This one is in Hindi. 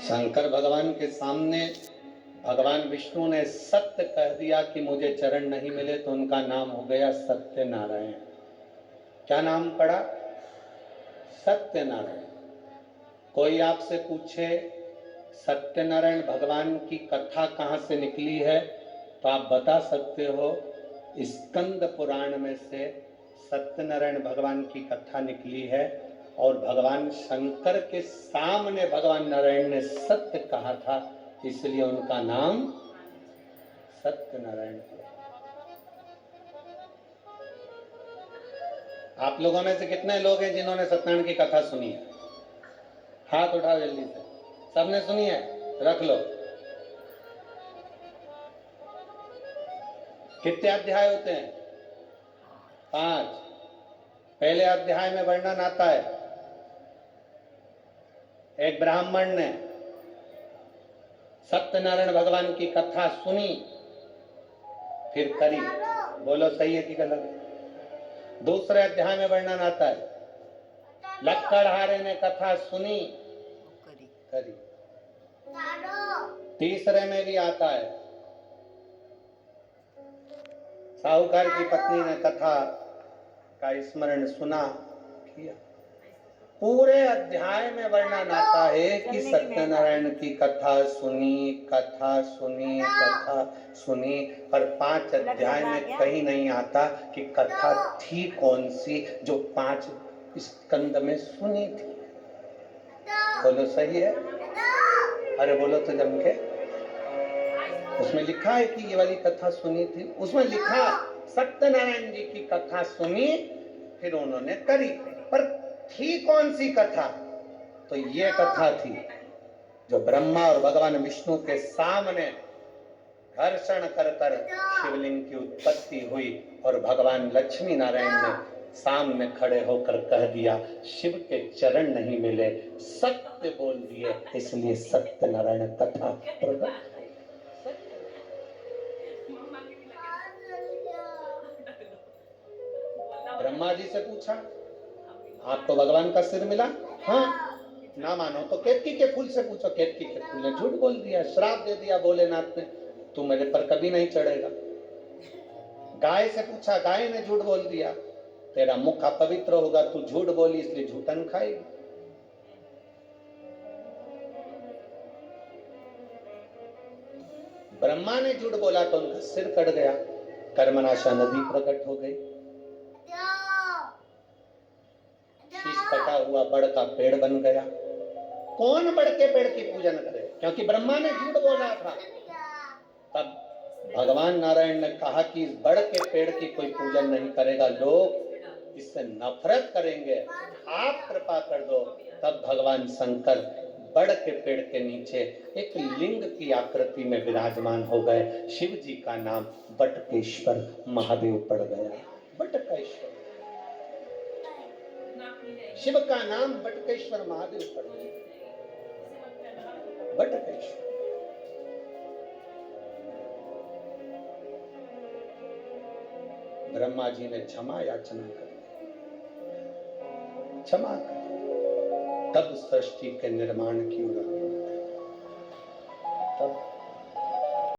शंकर भगवान के सामने भगवान विष्णु ने सत्य कह दिया कि मुझे चरण नहीं मिले, तो उनका नाम हो गया सत्यनारायण। क्या नाम पड़ा? सत्यनारायण। कोई आपसे पूछे सत्यनारायण भगवान की कथा कहाँ से निकली है, तो आप बता सकते हो स्कंद पुराण में से सत्यनारायण भगवान की कथा निकली है। और भगवान शंकर के सामने भगवान नारायण ने सत्य कहा था, इसलिए उनका नाम सत्यनारायण है। आप लोगों में से कितने लोग हैं जिन्होंने सत्यनारायण की कथा सुनी है? हाथ उठाओ जल्दी से। सबने सुनी है? रख लो। कितने अध्याय होते हैं? 5। पहले अध्याय में वर्णन आता है, एक ब्राह्मण ने सत्यनारायण भगवान की कथा सुनी, फिर करी। बोलो सही है कि गलत? दूसरे अध्याय में वर्णन आता है, लक्कड़हारे ने कथा सुनी, करी। तीसरे में भी आता है, साहूकार की पत्नी ने कथा का स्मरण सुना, किया। पूरे अध्याय में वर्णन आता है कि सत्यनारायण की कथा सुनी, कथा सुनी, कथा सुनी, पर 5 अध्याय में कहीं नहीं आता कि कथा थी कौन सी जो 5 स्कंद में सुनी थी। बोलो सही है? अरे बोलो तो जम के। उसमें लिखा है कि ये वाली कथा सुनी थी, उसमें लिखा सत्यनारायण जी की कथा सुनी, फिर उन्होंने करी, पर थी कौन सी कथा? तो ये कथा थी जो ब्रह्मा और भगवान विष्णु के सामने घर्षण कर कर शिवलिंग की उत्पत्ति हुई, और भगवान लक्ष्मी नारायण ने सामने खड़े होकर कह दिया, शिव के चरण नहीं मिले, सत्य बोल दिए, इसलिए सत्यनारायण कथा प्रकट। ब्रह्मा जी से पूछा, आपको भगवान का सिर मिला? हाँ। ना मानो तो केतकी के फूल से पूछो। केतकी के फूल ने झूठ बोल दिया, श्राप दे दिया भोलेनाथ ने, तू मेरे पर कभी नहीं चढ़ेगा। गाय से पूछा, गाय ने झूठ बोल दिया, तेरा मुख अपवित्र होगा, तू झूठ बोली इसलिए झूठन खाएगी। ब्रह्मा ने झूठ बोला तो उनका सिर कट गया, कर्मनाशा नदी प्रकट हो गई, शीश कटा हुआ बड़ का पेड़ बन गया। कौन बड़ के पेड़ की पूजन करे? क्योंकि ब्रह्मा ने झूठ बोला था। तब भगवान नारायण ने कहा कि इस बड़ के पेड़ की कोई पूजन नहीं करेगा, लोग इससे नफरत करेंगे, आप कृपा कर दो। तब भगवान शंकर बड़ के पेड़ के नीचे एक लिंग की आकृति में विराजमान हो गए। शिव जी का नाम बटकेश्वर महादेव पड़ गया। बटकेश्वर, शिव का नाम बटकेश्वर महादेव पड़ गया। बटकेश्वर। ब्रह्मा जी ने क्षमा याचना कर, क्षमा कर, तब सृष्टि के निर्माण की उड़ा।